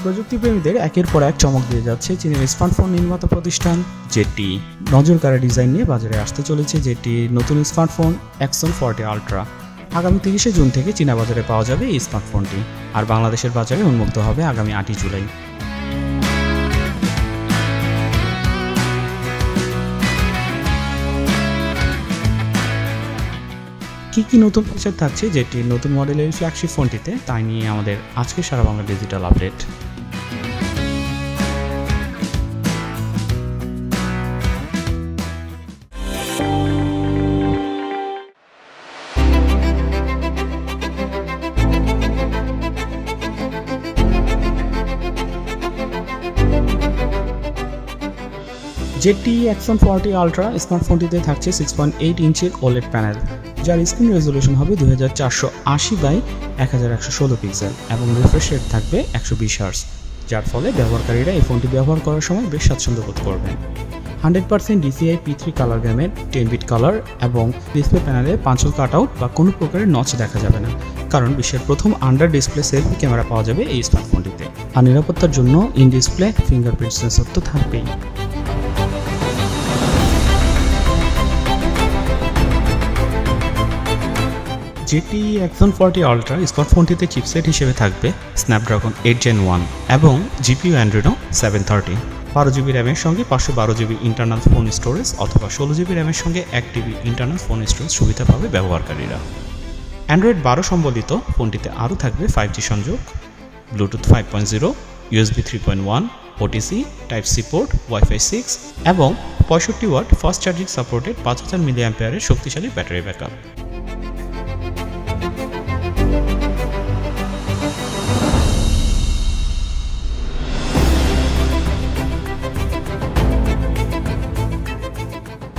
প্রযুক্তিপ্রেমীদের একের পর এক চমক দিয়ে যাচ্ছে চীনের স্মার্টফোন নির্মাতা প্রতিষ্ঠান জেটি। নজর কাড়া ডিজাইন নিয়ে বাজারে আসতে চলেছে জেটির নতুন স্মার্টফোন এক্সন 40 আলট্রা। আগামী 30শে জুন থেকে চীনা বাজারে পাওয়া যাবে এই স্মার্টফোনটি, আর বাংলাদেশের বাজারে উন্মুক্ত হবে আগামী 8ই জুলাই। কি নতুন ফিচার থাকছে যেটির নতুন মডেলের ফ্ল্যাগশিপ ফোনটিতে, তাই নিয়ে আমাদের আজকে সারা Bangla digital update. ZTE Axon 40 ultra স্মার্টফোনটিতে থাকছে 6.8 ইঞ্চির OLED প্যানেল, যার স্ক্রিন রেজলিউশন হবে 2480x1116 পিক্সেল এবং রিফ্রেশ রেট থাকবে 120 হার্জ, যার ফলে ব্যবহারকারীরা এই ফোনটি ব্যবহার করার সময় বেশ স্বাচ্ছন্দ্য বোধ করবেন। 100% DCI P3 কালার গ্যামের 10-bit কালার এবং ডিসপ্লে প্যানেলে পাঁচল কাটআউট বা কোনো প্রকারের নচ দেখা যাবে না, কারণ বিশ্বের প্রথম আন্ডার ডিসপ্লে সেলফি ক্যামেরা পাওয়া যাবে এই স্মার্টফোনটিতে। আর নিরাপত্তার জন্য ইন ডিসপ্লে ফিঙ্গারপ্রিন্ট সেন্সর তো থাকবেই। জেটি এক্সন 40 আলট্রা স্মার্টফোনটিতে চিপসেট হিসেবে থাকবে স্ন্যাপড্রাগন 8 Gen 1 এবং জিপিইউ অ্যান্ড্রয়েডো 730। 12GB র্যামের সঙ্গে 512GB ইন্টারনাল ফোন স্টোরেজ অথবা 16GB র্যামের সঙ্গে 1TB ইন্টারনাল ফোন স্টোরেজ সুবিধা পাবে ব্যবহারকারীরা। অ্যান্ড্রয়েড 12 সম্বলিত ফোনটিতে আরও থাকবে 5G সংযোগ, Bluetooth 5.0, USB 3.1, OTC, Type-C port, Wi-Fi 6 এবং 65 watt fast charging supported 5000 mAh শক্তিশালী battery backup.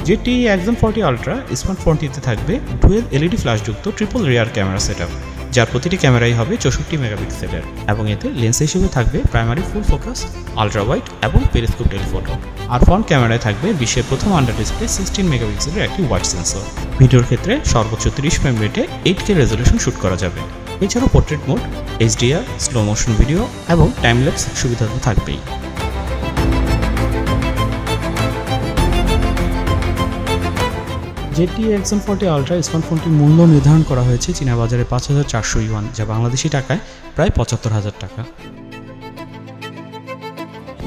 ZTE Axon 40 ultra স্মার্টফোনটিতে থাকবে ডুয়েল LED ফ্ল্যাশযুক্ত ট্রিপল রিয়ার ক্যামেরা সেটআপ, যার প্রতিটি ক্যামেরাই হবে 64 মেগাপিক্সেলের এবং এতে লেন্স হিসেবে থাকবে প্রাইমারি ফুল ফোকাস, আলট্রা ওয়াইড এবং পেরিস্কোপ টেলিফোটো। আর ফ্রন্ট ক্যামেরায় থাকবে বিশ্বের প্রথম আন্ডার ডিসপ্লে 16 মেগাপিক্সেলের একটি ওয়াইড সেন্সর। ভিডিওর ক্ষেত্রে সর্বোচ্চ 30 ফ্রেম রেটে 8K রেজলিউশন শুট করা যাবে। এছাড়াও portrait mode, HDR, slow motion video এবং টাইমল্যাপস সুবিধা তো থাকবেই। জেটি এক্সন 40 আলট্রা স্মার্টফোনটির মূল্য নির্ধারণ করা হয়েছে চীনা বাজারে 5400 ইউয়ান, যা বাংলাদেশি টাকায় প্রায় 75,000 টাকা।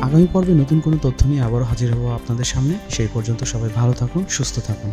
আগামী পর্বে নতুন কোনো তথ্য নিয়ে আবারও হাজির হব আপনাদের সামনে। সেই পর্যন্ত সবাই ভালো থাকুন, সুস্থ থাকুন।